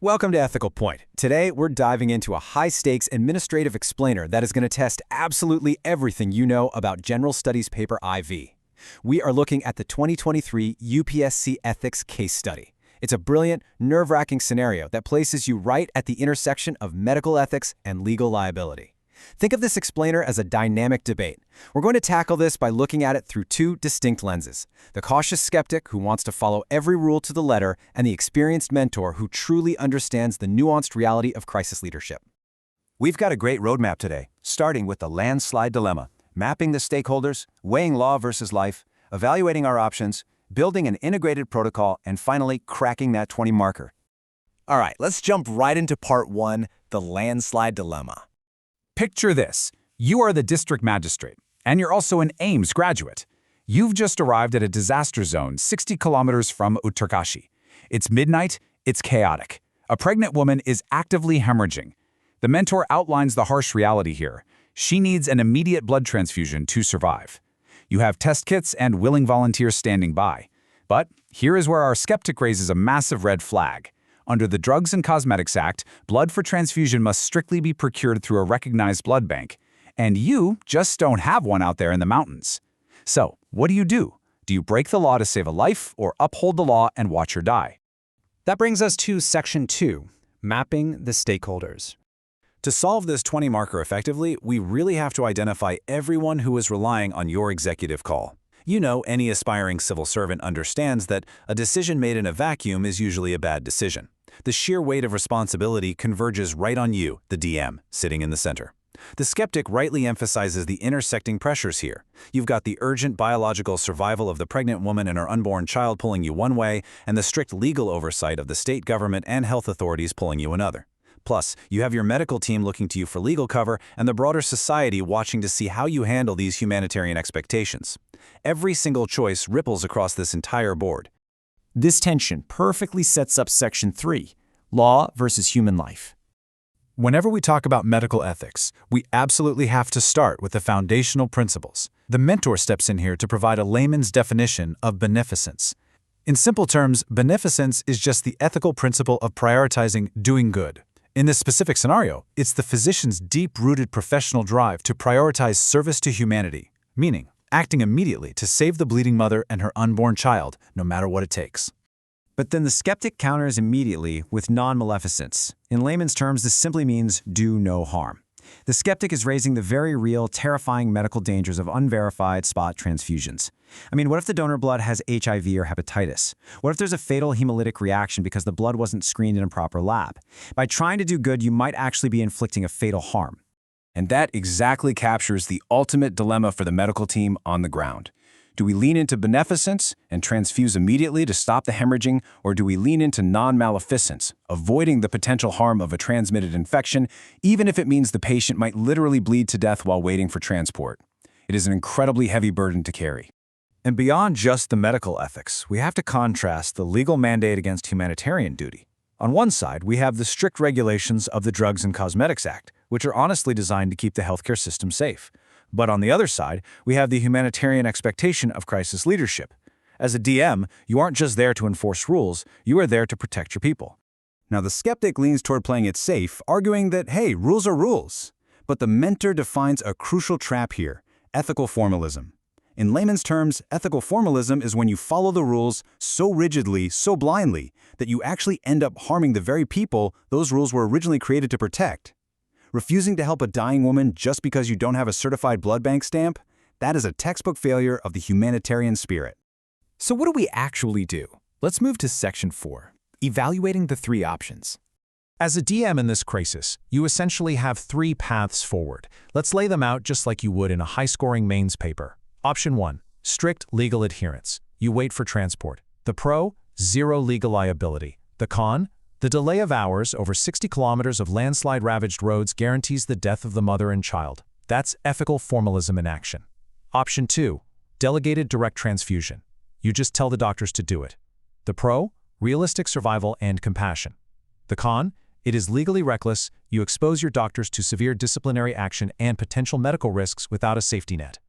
Welcome to Ethical Point. Today, we're diving into a high-stakes administrative explainer that is going to test absolutely everything you know about General Studies Paper IV. We are looking at the 2023 UPSC Ethics Case Study. It's a brilliant, nerve-wracking scenario that places you right at the intersection of medical ethics and legal liability. Think of this explainer as a dynamic debate. We're going to tackle this by looking at it through two distinct lenses: the cautious skeptic who wants to follow every rule to the letter, and the experienced mentor who truly understands the nuanced reality of crisis leadership. We've got a great roadmap today, starting with the landslide dilemma, mapping the stakeholders, weighing law versus life, evaluating our options, building an integrated protocol, and finally cracking that 20 marker. All right, let's jump right into part one, the landslide dilemma. Picture this. You are the District Magistrate, and you're also an AIIMS graduate. You've just arrived at a disaster zone 60 kilometers from Uttarkashi. It's midnight, it's chaotic. A pregnant woman is actively hemorrhaging. The mentor outlines the harsh reality here. She needs an immediate blood transfusion to survive. You have test kits and willing volunteers standing by. But here is where our skeptic raises a massive red flag. Under the Drugs and Cosmetics Act, blood for transfusion must strictly be procured through a recognized blood bank. And you just don't have one out there in the mountains. So, what do? Do you break the law to save a life, or uphold the law and watch her die? That brings us to Section 2, mapping the stakeholders. To solve this 20 marker effectively, we really have to identify everyone who is relying on your executive call. You know, any aspiring civil servant understands that a decision made in a vacuum is usually a bad decision. The sheer weight of responsibility converges right on you, the DM, sitting in the center. The skeptic rightly emphasizes the intersecting pressures here. You've got the urgent biological survival of the pregnant woman and her unborn child pulling you one way, and the strict legal oversight of the state government and health authorities pulling you another. Plus, you have your medical team looking to you for legal cover and the broader society watching to see how you handle these humanitarian expectations. Every single choice ripples across this entire board. This tension perfectly sets up Section 3, law versus human life. Whenever we talk about medical ethics, we absolutely have to start with the foundational principles. The mentor steps in here to provide a layman's definition of beneficence. In simple terms, beneficence is just the ethical principle of prioritizing doing good. In this specific scenario, it's the physician's deep-rooted professional drive to prioritize service to humanity, meaning acting immediately to save the bleeding mother and her unborn child, no matter what it takes. But then the skeptic counters immediately with non-maleficence. In layman's terms, this simply means do no harm. The skeptic is raising the very real, terrifying medical dangers of unverified spot transfusions. I mean, what if the donor blood has HIV or hepatitis? What if there's a fatal hemolytic reaction because the blood wasn't screened in a proper lab? By trying to do good, you might actually be inflicting a fatal harm. And that exactly captures the ultimate dilemma for the medical team on the ground. Do we lean into beneficence and transfuse immediately to stop the hemorrhaging, or do we lean into non-maleficence, avoiding the potential harm of a transmitted infection, even if it means the patient might literally bleed to death while waiting for transport? It is an incredibly heavy burden to carry. And beyond just the medical ethics, we have to contrast the legal mandate against humanitarian duty. On one side, we have the strict regulations of the Drugs and Cosmetics Act, which are honestly designed to keep the healthcare system safe. But on the other side, we have the humanitarian expectation of crisis leadership. As a DM, you aren't just there to enforce rules, you are there to protect your people. Now, the skeptic leans toward playing it safe, arguing that, hey, rules are rules. But the mentor defines a crucial trap here: ethical formalism. In layman's terms, ethical formalism is when you follow the rules so rigidly, so blindly, that you actually end up harming the very people those rules were originally created to protect. Refusing to help a dying woman just because you don't have a certified blood bank stamp? That is a textbook failure of the humanitarian spirit. So what do we actually do? Let's move to Section 4, evaluating the three options. As a DM in this crisis, you essentially have three paths forward. Let's lay them out just like you would in a high-scoring mains paper. Option 1, strict legal adherence. You wait for transport. The pro, zero legal liability. The con, the delay of hours over 60 kilometers of landslide-ravaged roads guarantees the death of the mother and child. That's ethical formalism in action. Option 2, delegated direct transfusion. You just tell the doctors to do it. The pro, realistic survival and compassion. The con, it is legally reckless. You expose your doctors to severe disciplinary action and potential medical risks without a safety net.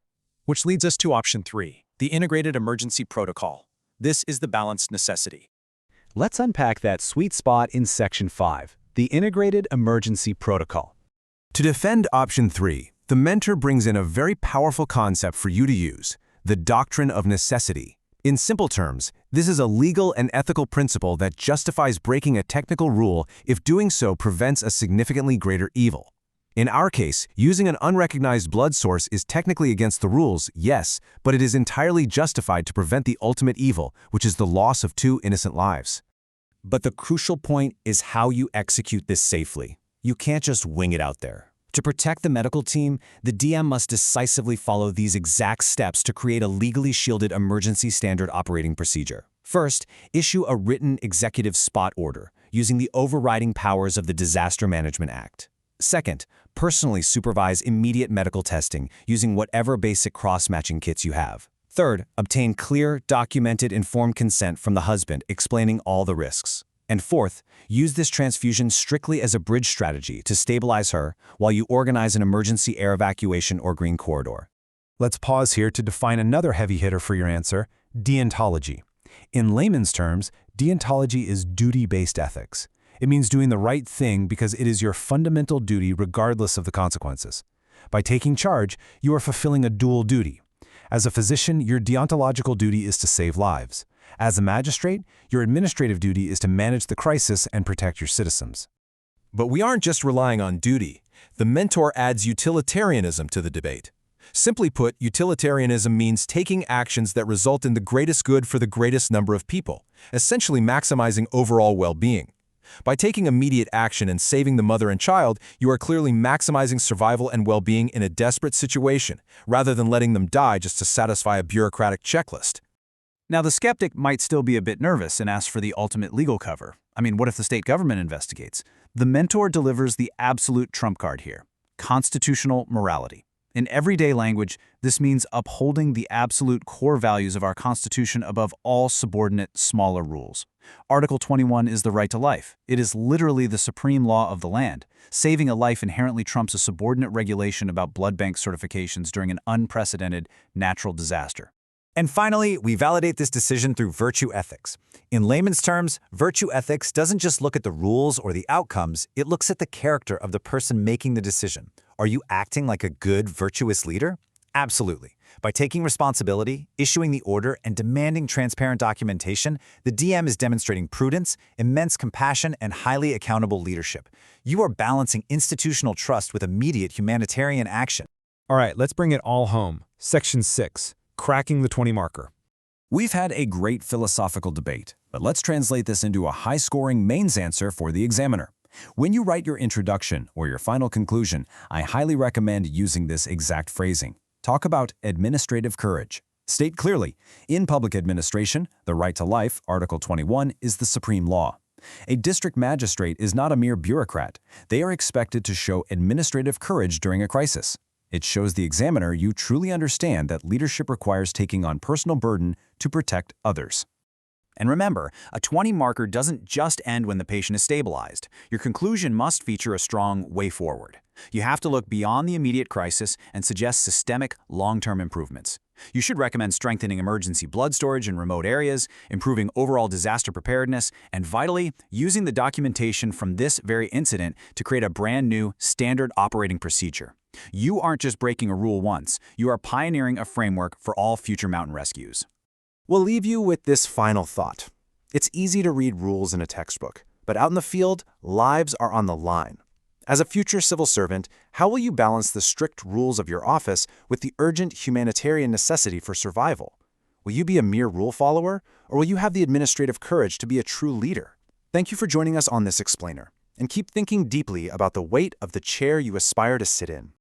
Which leads us to option 3, the integrated emergency protocol. This is the balanced necessity. Let's unpack that sweet spot in Section 5, the Integrated Emergency Protocol. To defend option 3, the mentor brings in a very powerful concept for you to use, the doctrine of necessity. In simple terms, this is a legal and ethical principle that justifies breaking a technical rule if doing so prevents a significantly greater evil. In our case, using an unrecognized blood source is technically against the rules, yes, but it is entirely justified to prevent the ultimate evil, which is the loss of 2 innocent lives. But the crucial point is how you execute this safely. You can't just wing it out there. To protect the medical team, the DM must decisively follow these exact steps to create a legally shielded emergency standard operating procedure. First, issue a written executive spot order using the overriding powers of the Disaster Management Act. Second, personally supervise immediate medical testing using whatever basic cross-matching kits you have. Third, obtain clear, documented, informed consent from the husband explaining all the risks. And fourth, use this transfusion strictly as a bridge strategy to stabilize her while you organize an emergency air evacuation or green corridor. Let's pause here to define another heavy hitter for your answer, deontology. In layman's terms, deontology is duty-based ethics. It means doing the right thing because it is your fundamental duty regardless of the consequences. By taking charge, you are fulfilling a dual duty. As a physician, your deontological duty is to save lives. As a magistrate, your administrative duty is to manage the crisis and protect your citizens. But we aren't just relying on duty. The mentor adds utilitarianism to the debate. Simply put, utilitarianism means taking actions that result in the greatest good for the greatest number of people, essentially maximizing overall well-being. By taking immediate action and saving the mother and child, you are clearly maximizing survival and well-being in a desperate situation, rather than letting them die just to satisfy a bureaucratic checklist. Now, the skeptic might still be a bit nervous and ask for the ultimate legal cover. I mean, what if the state government investigates? The mentor delivers the absolute trump card here: constitutional morality. In everyday language, this means upholding the absolute core values of our Constitution above all subordinate, smaller rules. Article 21 is the right to life. It is literally the supreme law of the land. Saving a life inherently trumps a subordinate regulation about blood bank certifications during an unprecedented natural disaster. And finally, we validate this decision through virtue ethics. In layman's terms, virtue ethics doesn't just look at the rules or the outcomes, it looks at the character of the person making the decision. Are you acting like a good, virtuous leader? Absolutely. By taking responsibility, issuing the order, and demanding transparent documentation, the DM is demonstrating prudence, immense compassion, and highly accountable leadership. You are balancing institutional trust with immediate humanitarian action. All right, let's bring it all home. Section 6. Cracking the 20 marker. We've had a great philosophical debate, but let's translate this into a high-scoring mains answer for the examiner. When you write your introduction or your final conclusion, I highly recommend using this exact phrasing. Talk about administrative courage. State clearly, in public administration, the right to life, Article 21, is the supreme law. A district magistrate is not a mere bureaucrat. They are expected to show administrative courage during a crisis. It shows the examiner you truly understand that leadership requires taking on personal burden to protect others. And remember, a 20 marker doesn't just end when the patient is stabilized. Your conclusion must feature a strong way forward. You have to look beyond the immediate crisis and suggest systemic, long-term improvements. You should recommend strengthening emergency blood storage in remote areas, improving overall disaster preparedness, and vitally, using the documentation from this very incident to create a brand new standard operating procedure. You aren't just breaking a rule once, you are pioneering a framework for all future mountain rescues. We'll leave you with this final thought. It's easy to read rules in a textbook, but out in the field, lives are on the line. As a future civil servant, how will you balance the strict rules of your office with the urgent humanitarian necessity for survival? Will you be a mere rule follower, or will you have the administrative courage to be a true leader? Thank you for joining us on this explainer, and keep thinking deeply about the weight of the chair you aspire to sit in.